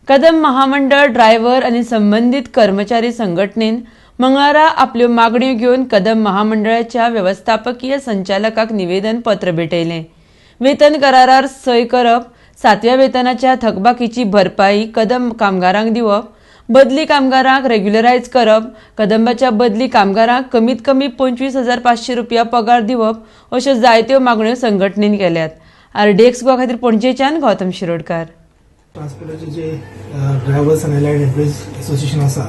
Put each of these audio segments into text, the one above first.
कदम महामंडळ ड्रायव्हर आणि संबंधित कर्मचारी संघटनेन मंगळारा आपल्यो मागण्यो घेवन कदम महामंडळाच्या व्यवस्थापकीय संचालकाक निवेदन पत्र भेटयलें। वेतन करारार सय करप, 7व्या वेतनाच्या थकबाकीची भरपाई कदम कामगारांक दिवप, बदली कामगारांक रेग्युलरायज करप, कदंबाच्या बदली कामगारांक कमीत कमी 25,500 रुपया पगार दिवप अश्यो जायत्यो मागण्यो संघटनेन केल्यात। RDX गोवा खातीर पणजेच्यान गौतम शिरोडकार। ट्रान्सपोर्टाचे जे drivers and allied employees association आसा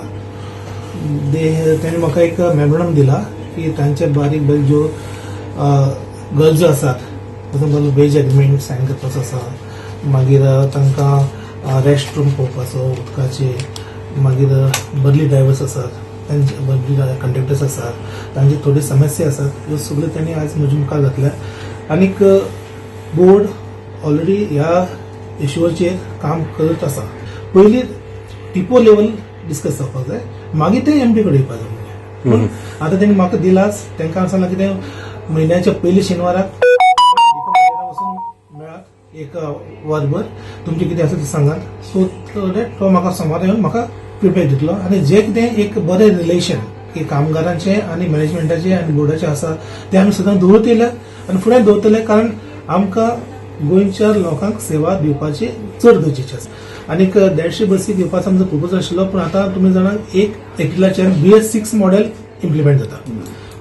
त्यांनी म्हाका एक मेमोरंडम दिला की तांचे बारीक बारीक ज्यो गरजो आसात तातूंत वेज एग्रीमेंट सायन करपाचो आसा, मागीर तांकां रेस्ट रूम पळोवपाचो उदकाचे, मागीर बदली ड्रायव्हर्स आसात तांचे बदली कंडक्टर्स आसात तांची थोडी समस्या आसात ह्यो सगळ्यो त्यांनी आज म्हज्या मुखार घातल्या। आनीक बोर्ड ऑलरेडी ह्या इश्यूचेर काम करत आसा। पयलीं टिपो लेवल डिस्कस जावपाक जाय, मागीर ते एमडी कडेन येवपाक जाय। पूण आतां तेणी म्हाका दिलाच, तांकां सांगलां कितें म्हयन्याच्या पयल्या शेनवाराक वचून मेळात एक वरभर तुमचें कितें आसा तें सांगात। सो तो म्हाका सोमारा येवन म्हाका प्रिपेर दितलो आनी जें कितें एक बरें रिलेशन की कामगारांचें आनी मॅनेजमेंटाचें आनी बोर्डाचें आसा तें आमी सदां दवरत येयल्यात आनी फुडें दवरतले, कारण आमकां गोंयच्या लोकांक सेवा दिवपाची चड गरजेची आसा। आनीक 150 बसी दिवपाचो आमचो प्रपोजल आशिल्लो, पूण आतां तुमी जाणां एक एप्रिलाचेर BS6 मॉडेल इम्प्लिमेंट जाता।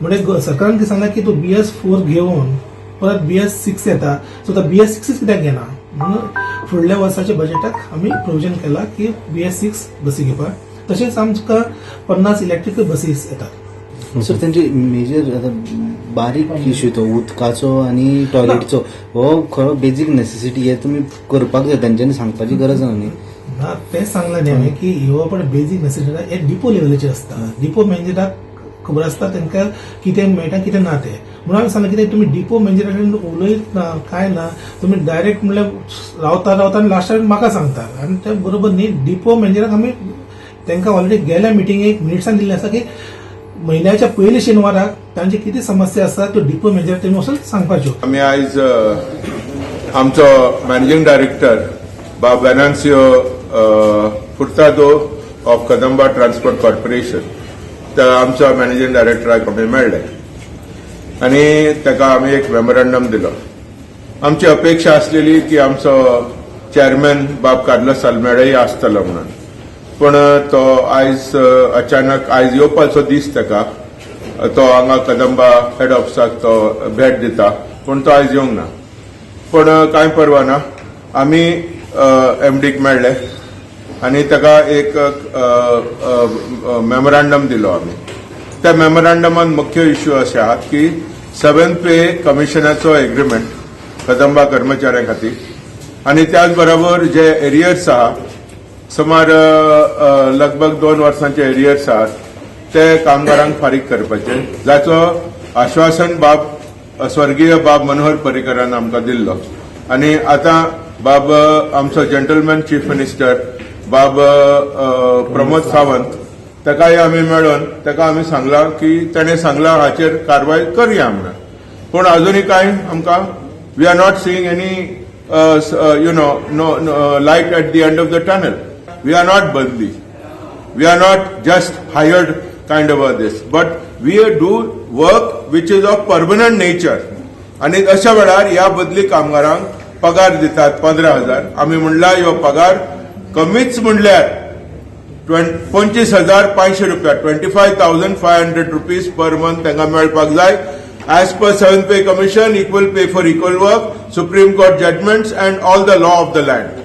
म्हणजे सरकारान कितें सांगलां की तो BS4 घेवन परत BS6 येता, सो तो BS6 कित्याक घेना म्हणून फुडल्या वर्साच्या बजेटाक आमी प्रोविजन केला की BS6 बसी घेवपाक। तशेंच आमकां 50 इलेक्ट्रिकल बसीस येतात। सर त्यांचे मेजर आता बारीक इश्यू तो उदकाचो आनी टॉयलेटचो हो खरो बेजीक नेसेसिटी हे तुम्ही करपाक जाय, तांच्यांनी सांगपाची गरज ना न्ही। ना तेच सांगला न्ही हांवें की ह्यो पण बेजीक नेसेसिटी हे डिपो लेवलाचेर आसता। डिपो मॅनेजराक खबर आसता तांकां कितें मेळटा कितें ना तें, म्हणून हांवें सांगलें कितें तुमी डिपो मॅनेजरा कडेन उलयत ना काय ना, तुमी डायरेक्ट म्हणल्यार रावता आनी लास्टाक म्हाका सांगता आनी ते बरोबर न्ही। डिपो मॅनेजराक आमी तांकां ऑलरेडी गेल्या मिटिंगेक मिनिट्सान दिल्लें आसा की महिन्याच्या पयल्या शेनवाराक तांची किती समस्या आसा त्यो डिपो मॅनेजर तेणी वचून सांगपाच्यो। आमी आयज आमचो मॅनेजिंग डायरेक्टर बाब Venancio Furtado of Kadamba transport corporation तर आमच्या मॅनेजिंग डायरेक्टराक आमी मेळ्ळे आनी ताका आमी एक मेमोरंडम दिलो। आमची अपेक्षा आसलेली की आमचो चेअरमॅन बाब कार्लोस आल्मेडाय आसतलो म्हणून, पण तो आयज अचानक आयज येवपाचो दीस ताका, तो हांगा कदंबा हेड ऑफिसाक तो भेट दिता, पण तो आयज येवंक ना। पण कांय परवा ना, आमी एमडीक मेळ्ळे आनी ताका एक मेमोरंडम दिलो आमी। त्या मेमोरंडमान मुख्य इश्यू अशे आहात की 7th पे कमिशनाचो एग्रीमेंट कदंबा कर्मचाऱ्यां खातीर आनी त्याच बरोबर जे एरियर्स आहा सुमार लगभग 2 वर्सांचे एरियर्स आहात ते कामगारांक फारीक करपाचे, जाचो आश्वासन बाब स्वर्गीय बाब मनोहर पर्रीकरान आमकां दिल्लो। आनी आतां बाब आमचो जेंटलमॅन चीफ मिनिस्टर बाब प्रमोद सावंत ताकाय आमी मेळोन ताका आमी सांगला की ताणें सांगला हाचेर कारवाय करया म्हणून, पूण अजुनूय कांय आमकां we are not seeing any light at the end of the tunnel. We are not badli. We are not just hired kind of this, but we do work which is of permanent nature. आणि अशा वेळार ह्या बदली कामगारांक पगार दितात 15,000। आमी म्हणला ह्यो पगार कमीच म्हणल्यार 25,500 रुपया 25,500 रुपीज पर मंथ तांकां मेळपाक जाय। As per 7th Pay Commission, equal pay for equal work, Supreme Court judgments and all the law of the land.